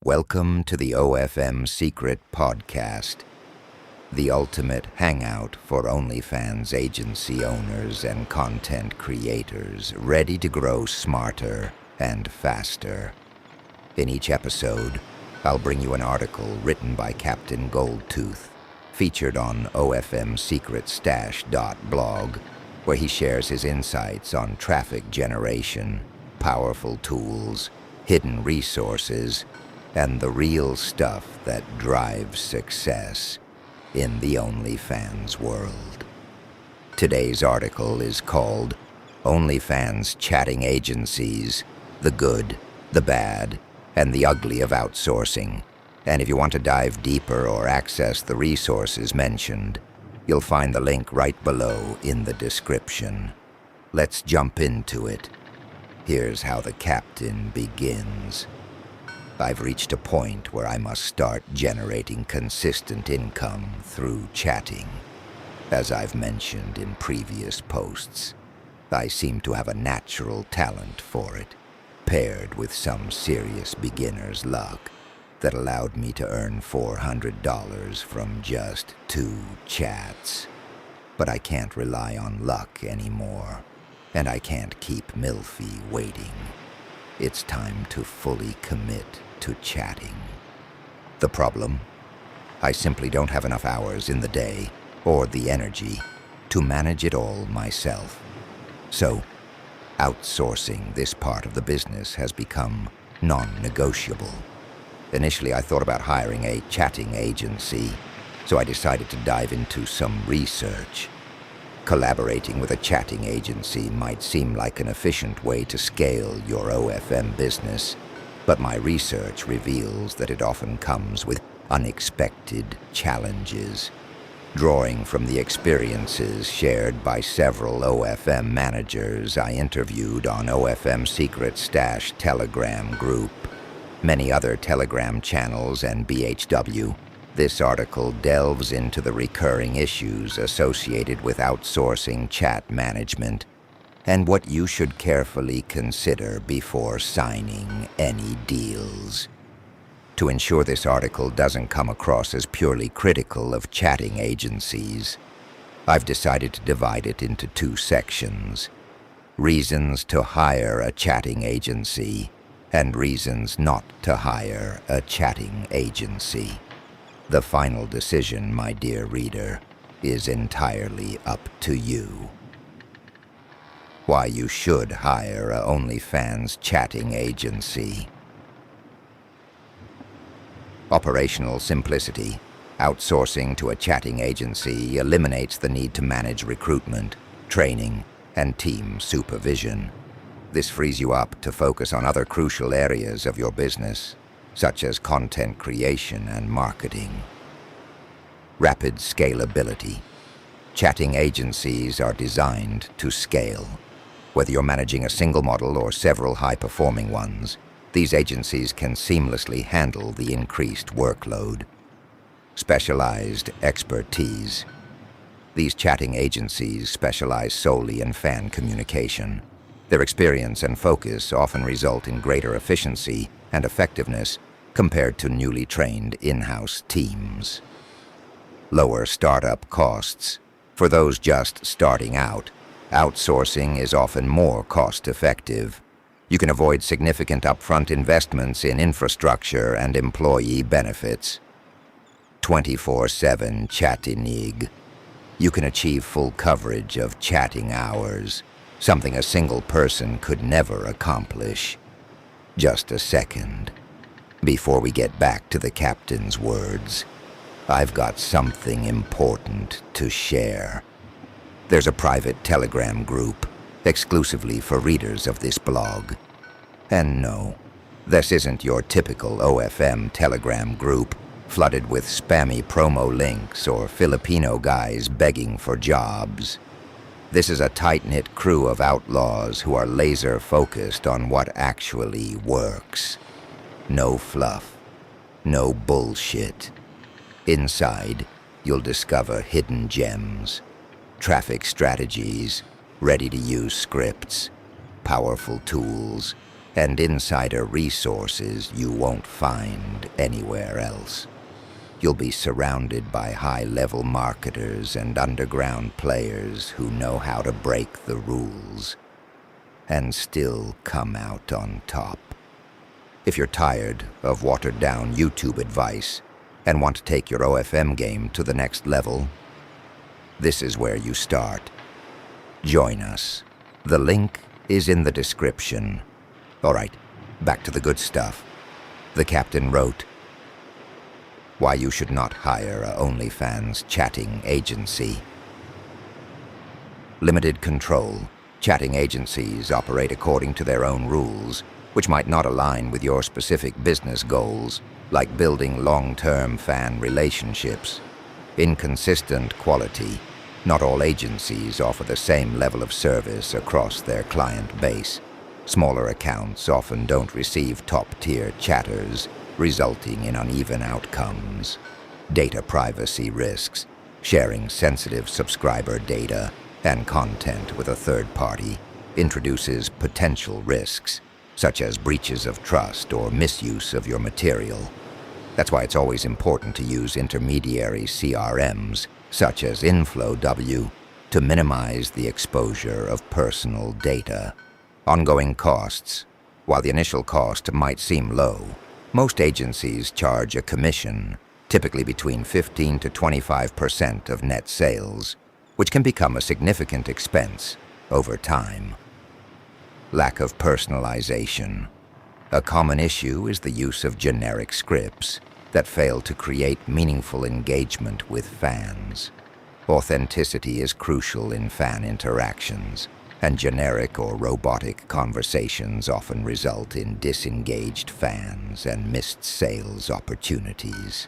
Welcome to the OFM Secret Podcast, the ultimate hangout for OnlyFans agency owners and content creators ready to grow smarter and faster. In each episode, I'll bring you an article written by Captain Goldtooth, featured on OFMSecretStash.blog, where he shares his insights on traffic generation, powerful tools, hidden resources, and the real stuff that drives success in the OnlyFans world. Today's article is called OnlyFans Chatting Agencies, the Good, the Bad, and the Ugly of Outsourcing. And if you want to dive deeper or access the resources mentioned, you'll find the link right below in the description. Let's jump into it. Here's how the captain begins. I've reached a point where I must start generating consistent income through chatting. As I've mentioned in previous posts, I seem to have a natural talent for it, paired with some serious beginner's luck that allowed me to earn $400 from just 2 chats. But I can't rely on luck anymore, and I can't keep Milfy waiting. It's time to fully commit to chatting. The problem? I simply don't have enough hours in the day or the energy to manage it all myself. So, outsourcing this part of the business has become non-negotiable. Initially, I thought about hiring a chatting agency, so I decided to dive into some research. Collaborating with a chatting agency might seem like an efficient way to scale your OFM business, but my research reveals that it often comes with unexpected challenges. Drawing from the experiences shared by several OFM managers I interviewed on OFM Secret Stash Telegram group, many other Telegram channels, and BHW, this article delves into the recurring issues associated with outsourcing chat management and what you should carefully consider before signing any deals. To ensure this article doesn't come across as purely critical of chatting agencies, I've decided to divide it into 2 sections: reasons to hire a chatting agency and reasons not to hire a chatting agency. The final decision, my dear reader, is entirely up to you. Why you should hire a OnlyFans chatting agency. Operational simplicity. Outsourcing to a chatting agency eliminates the need to manage recruitment, training, and team supervision. This frees you up to focus on other crucial areas of your business, such as content creation and marketing. Rapid scalability. Chatting agencies are designed to scale. Whether you're managing a single model or several high-performing ones, these agencies can seamlessly handle the increased workload. Specialized expertise. These chatting agencies specialize solely in fan communication. Their experience and focus often result in greater efficiency and effectiveness compared to newly trained in-house teams. Lower startup costs. For those just starting out, outsourcing is often more cost-effective. You can avoid significant upfront investments in infrastructure and employee benefits. 24/7 chatting. You can achieve full coverage of chatting hours, something a single person could never accomplish. Just a second. Before we get back to the captain's words, I've got something important to share. There's a private Telegram group exclusively for readers of this blog. And no, this isn't your typical OFM Telegram group flooded with spammy promo links or Filipino guys begging for jobs. This is a tight-knit crew of outlaws who are laser-focused on what actually works. No fluff, no bullshit. Inside, you'll discover hidden gems, traffic strategies, ready-to-use scripts, powerful tools, and insider resources you won't find anywhere else. You'll be surrounded by high-level marketers and underground players who know how to break the rules and still come out on top. If you're tired of watered-down YouTube advice and want to take your OFM game to the next level, this is where you start. Join us. The link is in the description. All right, back to the good stuff. The captain wrote, "Why you should not hire a OnlyFans chatting agency." Limited control. Chatting agencies operate according to their own rules, which might not align with your specific business goals, like building long-term fan relationships. Inconsistent quality. Not all agencies offer the same level of service across their client base. Smaller accounts often don't receive top-tier chatters, resulting in uneven outcomes. Data privacy risks. Sharing sensitive subscriber data and content with a third party introduces potential risks, such as breaches of trust or misuse of your material. That's why it's always important to use intermediary CRMs, such as InflowW, to minimize the exposure of personal data. Ongoing costs. While the initial cost might seem low, most agencies charge a commission, typically between 15 to 25% of net sales, which can become a significant expense over time. Lack of personalization. A common issue is the use of generic scripts that fail to create meaningful engagement with fans. Authenticity is crucial in fan interactions, and generic or robotic conversations often result in disengaged fans and missed sales opportunities.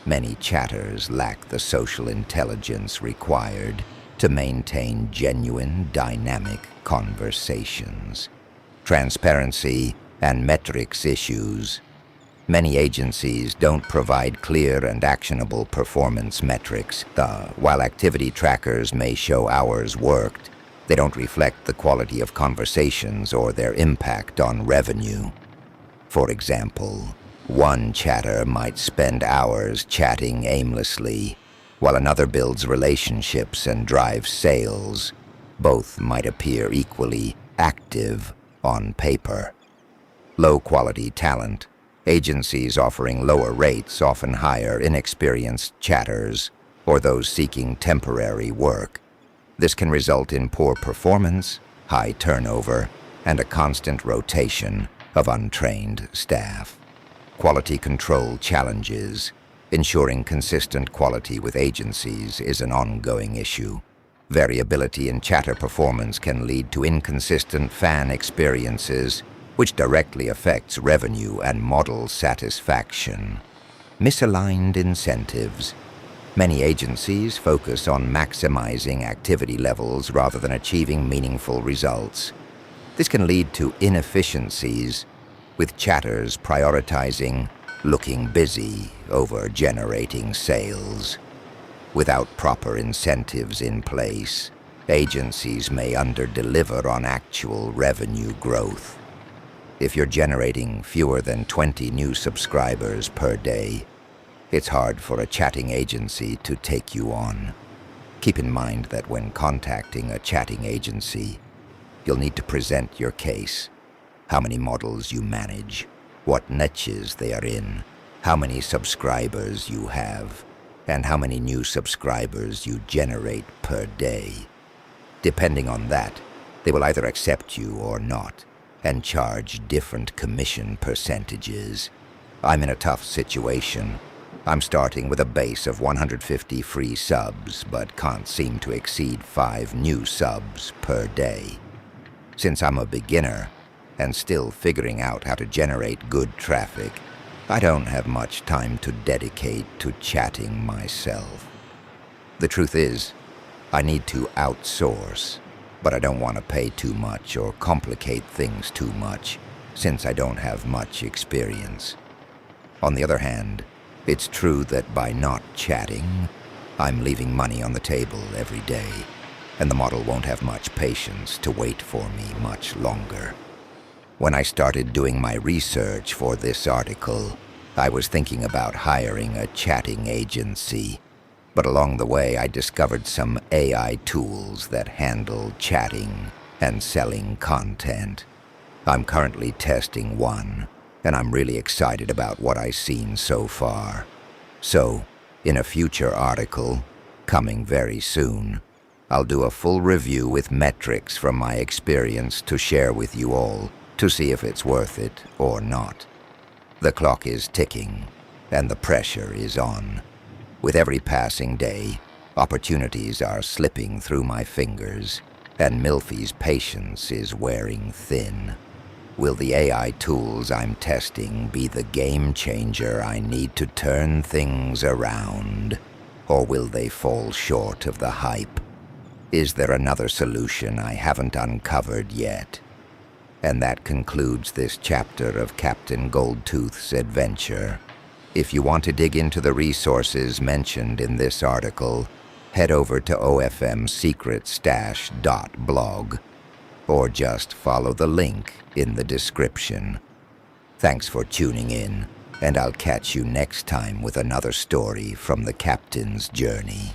Many chatters lack the social intelligence required to maintain genuine, dynamic conversations. Transparency and metrics issues. Many agencies don't provide clear and actionable performance metrics. While activity trackers may show hours worked, they don't reflect the quality of conversations or their impact on revenue. For example, one chatter might spend hours chatting aimlessly, while another builds relationships and drives sales. Both might appear equally active on paper. Low-quality talent. Agencies offering lower rates often hire inexperienced chatters or those seeking temporary work. This can result in poor performance, high turnover, and a constant rotation of untrained staff. Quality control challenges. Ensuring consistent quality with agencies is an ongoing issue. Variability in chatter performance can lead to inconsistent fan experiences, which directly affects revenue and model satisfaction. Misaligned incentives. Many agencies focus on maximizing activity levels rather than achieving meaningful results. This can lead to inefficiencies, with chatters prioritizing looking busy over generating sales. Without proper incentives in place, agencies may underdeliver on actual revenue growth. If you're generating fewer than 20 new subscribers per day, it's hard for a chatting agency to take you on. Keep in mind that when contacting a chatting agency, you'll need to present your case. How many models you manage, what niches they are in, how many subscribers you have, and how many new subscribers you generate per day. Depending on that, they will either accept you or not, and charge different commission percentages. I'm in a tough situation. I'm starting with a base of 150 free subs, but can't seem to exceed 5 new subs per day. Since I'm a beginner, and still figuring out how to generate good traffic, I don't have much time to dedicate to chatting myself. The truth is, I need to outsource, but I don't want to pay too much or complicate things too much, since I don't have much experience. On the other hand, it's true that by not chatting, I'm leaving money on the table every day, and the model won't have much patience to wait for me much longer. When I started doing my research for this article, I was thinking about hiring a chatting agency. But along the way, I discovered some AI tools that handle chatting and selling content. I'm currently testing one, and I'm really excited about what I've seen so far. So, in a future article, coming very soon, I'll do a full review with metrics from my experience to share with you all to see if it's worth it or not. The clock is ticking, and the pressure is on. With every passing day, opportunities are slipping through my fingers, and Milfy's patience is wearing thin. Will the AI tools I'm testing be the game changer I need to turn things around? Or will they fall short of the hype? Is there another solution I haven't uncovered yet? And that concludes this chapter of Captain Goldtooth's adventure. If you want to dig into the resources mentioned in this article, head over to ofmsecretstash.blog, or just follow the link in the description. Thanks for tuning in, and I'll catch you next time with another story from the captain's journey.